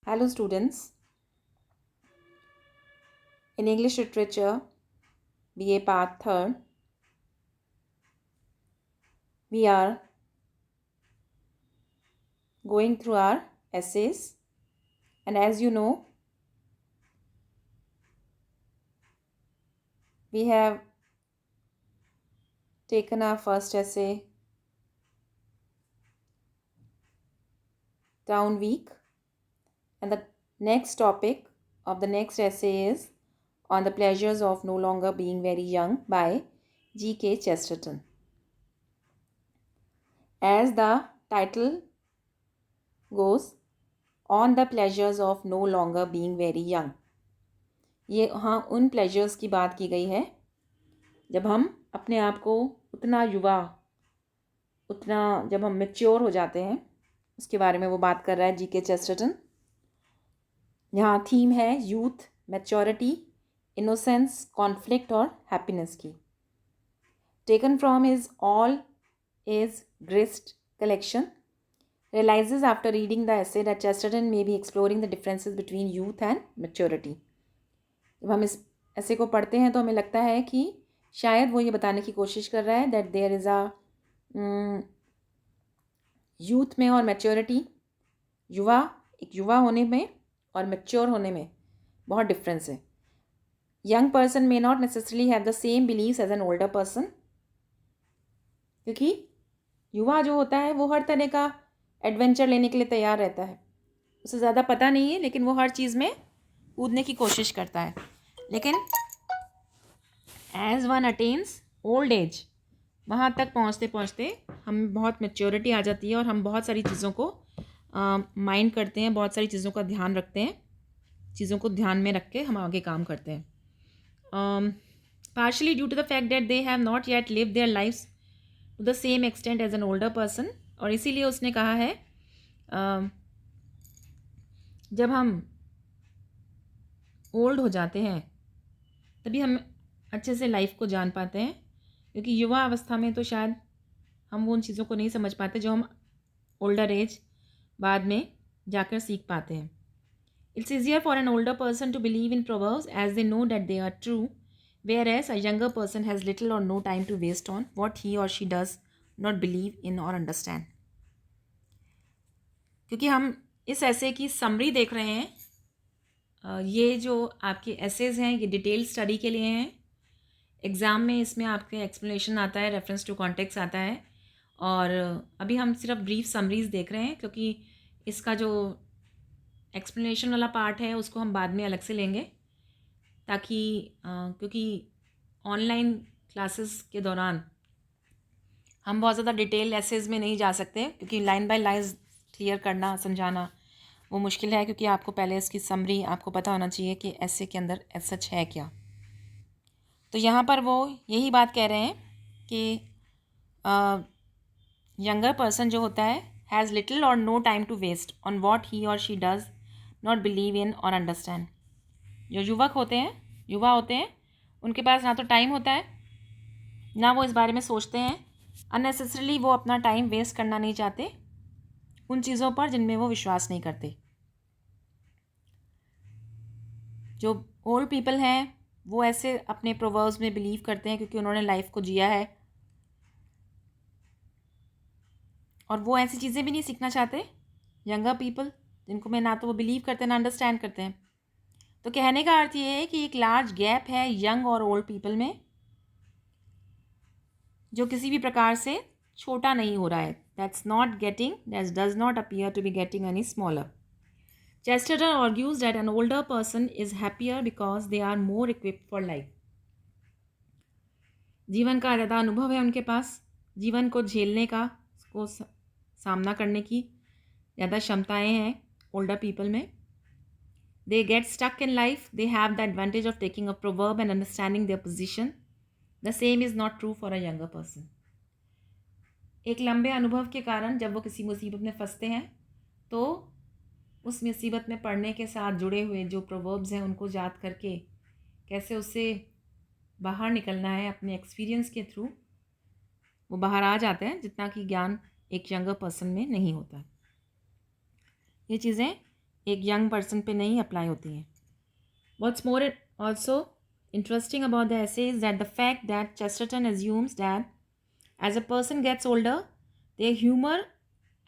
Hello students, in English Literature, BA Part 3rd, we are going through our essays, and as you know, we have taken our first essay, Town Week, and the next topic of the next essay is On the Pleasures of No Longer Being Very Young by G.K. Chesterton. As the title goes, On the Pleasures of No Longer Being Very Young. ये हाँ उन pleasures की बात की गई है जब हम अपने आप को उतना जब हम मैच्योर हो जाते हैं, उसके बारे में वो बात कर रहा है जी.के. चेस्टरटन. यहाँ थीम है यूथ, मैच्योरिटी, इनोसेंस, कॉन्फ्लिक्ट और हैप्पीनेस की. Taken from his all is grist collection, realizes after reading the essay that Chesterton may be exploring the differences between youth and maturity. जब हम इस ऐसे को पढ़ते हैं तो हमें लगता है कि शायद वो ये बताने की कोशिश कर रहा है that there is a youth में और मैच्योरिटी, एक युवा होने में और मैच्योर होने में बहुत डिफरेंस है. Young person may not necessarily have the same beliefs as an older person, क्योंकि युवा जो होता है वो हर तरह का एडवेंचर लेने के लिए तैयार रहता है. उसे ज़्यादा पता नहीं है लेकिन वो हर चीज़ में कूदने की कोशिश करता है. लेकिन as one attains old age, वहाँ तक पहुँचते पहुँचते हम बहुत मैच्योरिटी आ जाती है और हम बहुत सारी चीज़ों को माइंड करते हैं, बहुत सारी चीज़ों का ध्यान रखते हैं, चीज़ों को ध्यान में रख के हम आगे काम करते हैं. Partially due to the fact that they have not yet live their lives to the same extent as an older person. और इसीलिए उसने कहा है जब हम ओल्ड हो जाते हैं तभी हम अच्छे से लाइफ को जान पाते हैं, क्योंकि युवा अवस्था में तो शायद हम वो उन चीज़ों को नहीं समझ पाते जो हम ओल्डर एज बाद में जाकर सीख पाते हैं. It's easier for an older person to believe in proverbs as they know that they are true, whereas a younger person has little or no time to waste on what he or she does not believe in or understand. क्योंकि हम इस ऐसे की summary देख रहे हैं, ये जो आपके एसेज हैं ये डिटेल स्टडी के लिए हैं. एग्ज़ाम में इसमें आपके एक्सप्लेनेशन आता है, रेफरेंस टू कॉन्टेक्स्ट आता है, और अभी हम सिर्फ ब्रीफ समरीज़ देख रहे हैं क्योंकि इसका जो एक्सप्लेनेशन वाला पार्ट है उसको हम बाद में अलग से लेंगे, ताकि क्योंकि ऑनलाइन क्लासेस के दौरान हम बहुत ज़्यादा डिटेल एसेज में नहीं जा सकते, क्योंकि लाइन बाय लाइन क्लियर करना, समझाना वो मुश्किल है, क्योंकि आपको पहले इसकी समरी आपको पता होना चाहिए कि ऐसे के अंदर सच है क्या. तो यहाँ पर वो यही बात कह रहे हैं कि यंगर पर्सन जो होता है has little or no time to waste on what he or she does not believe in or understand. जो युवा होते हैं उनके पास ना तो टाइम होता है, ना वो इस बारे में सोचते हैं. अननेसेसरीली वो अपना टाइम वेस्ट करना नहीं चाहते उन चीज़ों पर जिनमें वो विश्वास नहीं करते. जो ओल्ड पीपल हैं वो ऐसे अपने प्रोवर्ब्स में बिलीव करते हैं क्योंकि उन्होंने लाइफ को जिया है, और वो ऐसी चीज़ें भी नहीं सीखना चाहते यंगर पीपल जिनको में ना तो वो बिलीव करते हैं ना अंडरस्टैंड करते हैं. तो कहने का अर्थ ये है कि एक लार्ज गैप है यंग और ओल्ड पीपल में, जो किसी भी प्रकार से छोटा नहीं हो रहा है. That does not appear to be getting any smaller. Chesterton argues that an older person is happier because they are more equipped for life. जीवन का ज़्यादा अनुभव है उनके पास, जीवन को झेलने का, उसको सामना करने की ज़्यादा क्षमताएं हैं ओल्डर पीपल में. They get stuck in life. They have the advantage of taking a proverb and understanding their position. The same is not true for a younger person. एक लंबे अनुभव के कारण जब वो किसी मुसीबत में फंसते हैं तो उस मुसीबत में पड़ने के साथ जुड़े हुए जो प्रोवर्ब्स हैं उनको याद करके कैसे उससे बाहर निकलना है अपने एक्सपीरियंस के थ्रू, वो बाहर आ जाते हैं, जितना कि ज्ञान एक यंगर पर्सन में नहीं होता. ये चीज़ें एक यंग पर्सन पे नहीं अप्लाई होती हैं. What's more also interesting about the essay is that the fact that Chesterton assumes that as a person gets older, their humor,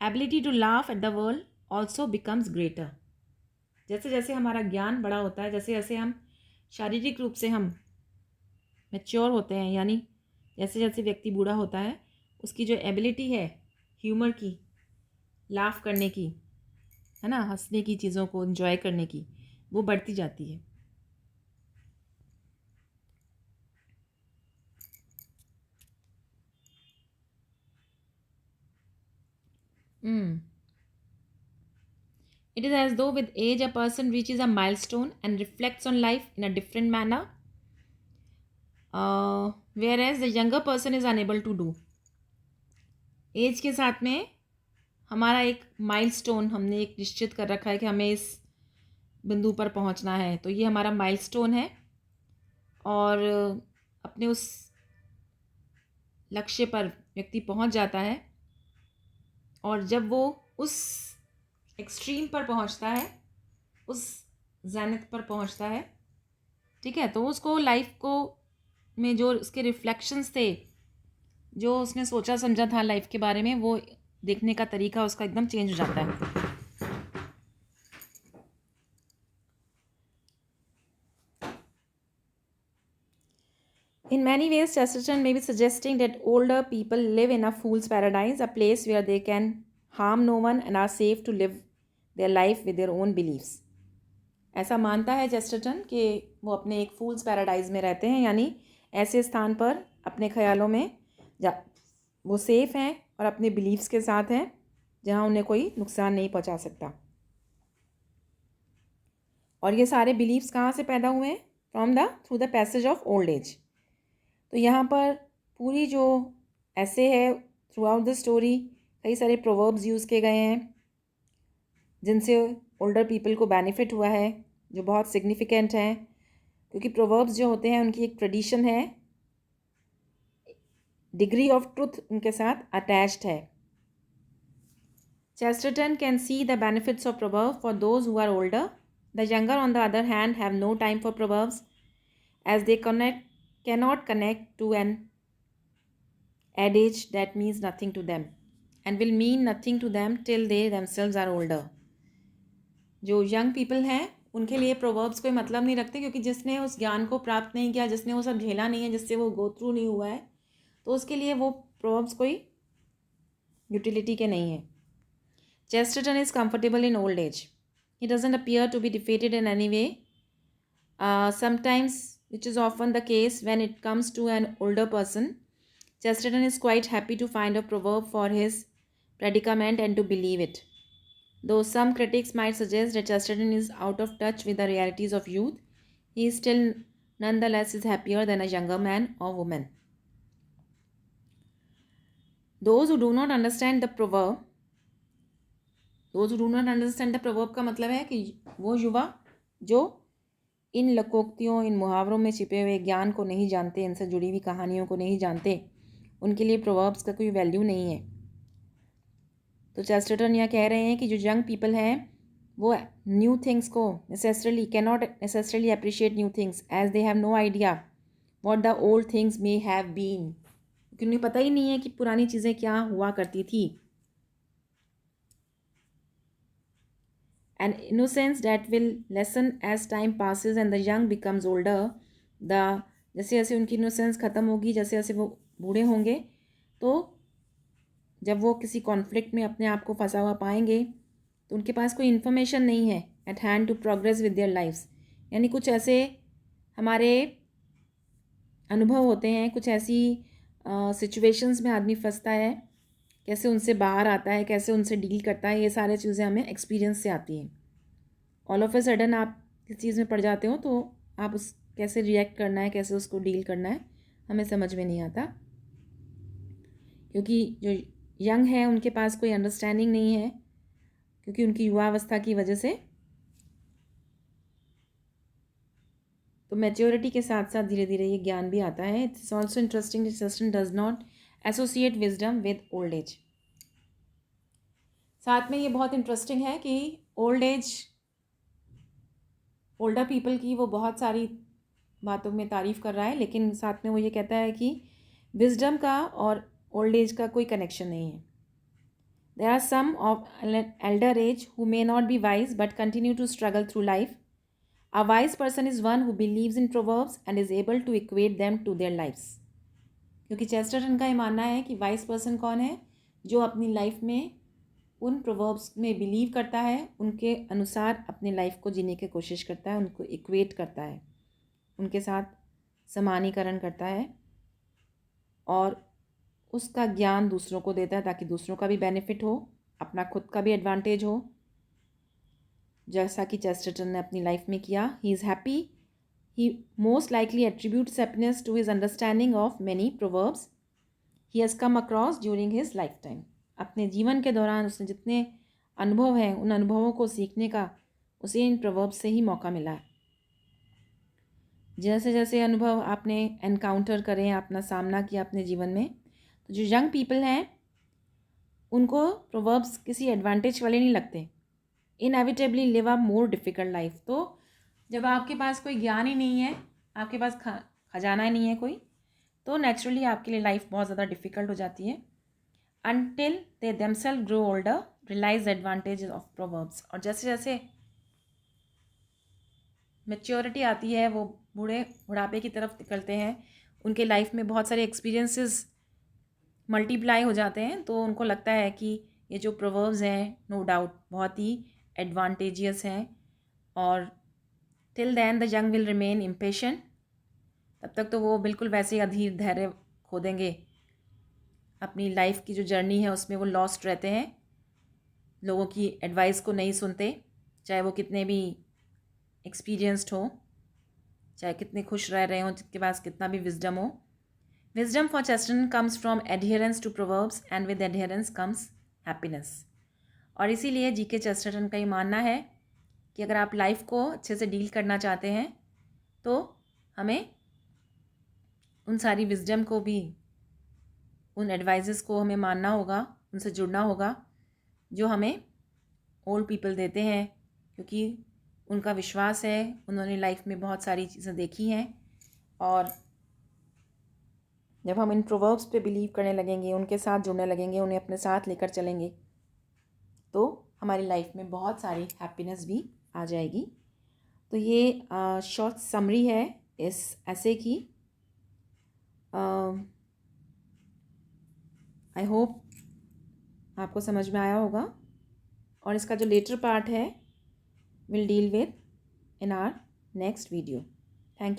ability to laugh at the world also becomes greater. जैसे जैसे हमारा ज्ञान बड़ा होता है, जैसे जैसे हम शारीरिक रूप से हम मैच्योर होते हैं, यानी जैसे जैसे व्यक्ति बूढ़ा होता है, उसकी जो एबिलिटी है ह्यूमर की, लाफ करने की, है ना, हंसने की, चीज़ों को एंजॉय करने की, वो बढ़ती जाती है. It is as though with age a person reaches a milestone and reflects on life in a different manner, whereas the younger person is unable to do. Age के साथ में हमारा एक माइलस्टोन हमने एक निश्चित कर रखा है कि हमें इस बिंदु पर पहुंचना है, तो ये हमारा माइलस्टोन है और अपने उस लक्ष्य पर व्यक्ति पहुंच जाता है. और जब वो उस एक्सट्रीम पर पहुंचता है, उस ज़ेनिथ पर पहुंचता है, ठीक है, तो उसको लाइफ को में जो उसके रिफ्लेक्शंस थे, जो उसने सोचा समझा था लाइफ के बारे में, वो देखने का तरीका उसका एकदम चेंज हो जाता है. In many ways, Chesterton may be suggesting that older people live in a fool's paradise, a place where they can harm no one and are safe to live their life with their own beliefs. ऐसा मानता है Chesterton कि वो अपने एक फूल्स paradise में रहते हैं, यानी ऐसे स्थान पर अपने ख्यालों में वो सेफ़ हैं और अपने बिलीव्स के साथ हैं जहाँ उन्हें कोई नुकसान नहीं पहुँचा सकता. और ये सारे बिलीव्स कहाँ से पैदा हुए हैं? Through the passage of old age. तो यहाँ पर पूरी जो ऐसे है थ्रू आउट द स्टोरी कई सारे प्रोवर्ब्स यूज़ किए गए हैं जिनसे ओल्डर पीपल को बेनिफिट हुआ है, जो बहुत सिग्निफिकेंट हैं, क्योंकि प्रोवर्ब्स जो होते हैं उनकी एक ट्रेडिशन है, डिग्री ऑफ ट्रुथ उनके साथ अटैच्ड है. Chesterton can see the benefits of proverbs for those who are older. The younger, on the other hand, have no time for proverbs as they cannot connect to an adage that means nothing to them and will mean nothing to them till they themselves are older. जो young people हैं उनके लिए proverbs कोई मतलब नहीं रखते, क्योंकि जिसने उस ज्ञान को प्राप्त नहीं किया, जिसने वो सब झेला नहीं है, जिससे वो गो थ्रू नहीं हुआ है, तो उसके लिए वो प्रोवर्ब्स कोई यूटिलिटी के नहीं है. Chesterton is comfortable in old age. He doesn't appear to be defeated in any way. Sometimes, which is often the case when it comes to an older person, Chesterton is quite happy to find a proverb for his predicament and to believe it. Though some critics might suggest that Chesterton is out of touch with the realities of youth, he is still nonetheless is happier than a younger man or woman. Those who do not understand the proverb का मतलब है कि वो युवा जो इन लोकोक्तियों, इन मुहावरों में छिपे हुए ज्ञान को नहीं जानते, इनसे जुड़ी हुई कहानियों को नहीं जानते, उनके लिए प्रोवर्ब्स का कोई वैल्यू नहीं है. तो चेस्टरटन यह कह रहे हैं कि जो यंग पीपल हैं वो न्यू थिंग्स को cannot necessarily appreciate new things as they have no idea what the old things may have been, क्योंकि उन्हें पता ही नहीं है कि पुरानी चीज़ें क्या हुआ करती थी. An innocence that will lessen as time passes and the young becomes older. जैसे जैसे उनकी इनोसेंस ख़त्म होगी, जैसे जैसे वो बूढ़े होंगे, तो जब वो किसी कॉन्फ्लिक्ट में अपने आप को फंसा हुआ पाएंगे तो उनके पास कोई इन्फॉर्मेशन नहीं है at hand to progress with their lives. यानी कुछ ऐसे हमारे अनुभव होते हैं, कुछ ऐसी सिचुएशंस में आदमी फंसता है, कैसे उनसे बाहर आता है, कैसे उनसे डील करता है, ये सारी चीज़ें हमें एक्सपीरियंस से आती हैं. ऑल ऑफ ए सडन आप किस चीज़ में पड़ जाते हो तो आप उस कैसे रिएक्ट करना है, कैसे उसको डील करना है, हमें समझ में नहीं आता, क्योंकि जो यंग है उनके पास कोई अंडरस्टैंडिंग नहीं है, क्योंकि उनकी युवावस्था की वजह से. तो मैच्योरिटी के साथ साथ धीरे धीरे ये ज्ञान भी आता है. It's also interesting that Chesterton does not associate wisdom with old age. साथ में ये बहुत इंटरेस्टिंग है कि ओल्ड एज ओल्डर पीपल की वो बहुत सारी बातों में तारीफ़ कर रहा है, लेकिन साथ में वो ये कहता है कि विजडम का और ओल्ड एज का कोई कनेक्शन नहीं है. There are some of elder age who may not be wise but continue to struggle through life. A wise person is one who believes in proverbs and is able to equate them to their lives. क्योंकि Chesterton का ये मानना है कि wise person कौन है, जो अपनी लाइफ में उन प्रोवर्ब्स में बिलीव करता है, उनके अनुसार अपनी लाइफ को जीने की कोशिश करता है, उनको इक्वेट करता है, उनके साथ समानीकरण करता है और उसका ज्ञान दूसरों को देता है ताकि दूसरों का भी बेनिफिट हो, अपना खुद का भी एडवांटेज हो, जैसा कि चेस्टरटन ने अपनी लाइफ में किया. He is happy. He most likely attributes happiness to his understanding of many proverbs he has come across during his lifetime. अपने जीवन के दौरान उसने जितने अनुभव हैं, उन अनुभवों को सीखने का उसे इन प्रोवर्ब्स से ही मौका मिला है. जैसे जैसे अनुभव आपने एनकाउंटर करें, अपना सामना किया अपने जीवन में, तो जो यंग पीपल हैं उनको प्रोवर्ब्स किसी एडवांटेज वाले नहीं लगते. Inevitably live a more difficult life. तो जब आपके पास कोई ज्ञान ही नहीं है, आपके पास खजाना ही नहीं है कोई, तो नेचुरली आपके लिए लाइफ बहुत ज़्यादा डिफ़िकल्ट हो जाती है. Until they themselves grow older realize advantage of proverbs. और जैसे जैसे मैच्योरिटी आती है, वो बुढ़ापे की तरफ निकलते हैं, उनके लाइफ में बहुत सारे एक्सपीरियंसेस मल्टीप्लाई हो जाते हैं, तो उनको लगता है कि ये जो प्रोवर्ब्स हैं नो डाउट बहुत ही एडवांटेजियस हैं. और till then the young will remain impatient. तब तक तो वो बिल्कुल वैसे ही अधीर धैर्य खो देंगे, अपनी लाइफ की जो जर्नी है उसमें वो लॉस्ट रहते हैं, लोगों की एडवाइस को नहीं सुनते, चाहे वो कितने भी एक्सपीरियंस्ड हो, चाहे कितने खुश रह रहे हों, जिनके पास कितना भी विजडम हो. Wisdom for Chesterton comes from adherence to proverbs and with adherence comes happiness. और इसीलिए जी के चेस्टरटन का ये मानना है कि अगर आप लाइफ को अच्छे से डील करना चाहते हैं तो हमें उन सारी विजडम को भी, उन एडवाइजेस को हमें मानना होगा, उनसे जुड़ना होगा जो हमें ओल्ड पीपल देते हैं, क्योंकि उनका विश्वास है, उन्होंने लाइफ में बहुत सारी चीज़ें देखी हैं. और जब हम इन प्रोवर्ब्स पे बिलीव करने लगेंगे, उनके साथ जुड़ने लगेंगे, उन्हें अपने साथ लेकर चलेंगे, तो हमारी लाइफ में बहुत सारी हैप्पीनेस भी आ जाएगी. तो ये शॉर्ट समरी है इस ऐसे की. आई होप आपको समझ में आया होगा. और इसका जो लेटर पार्ट है will deal with in our next video. Thank you.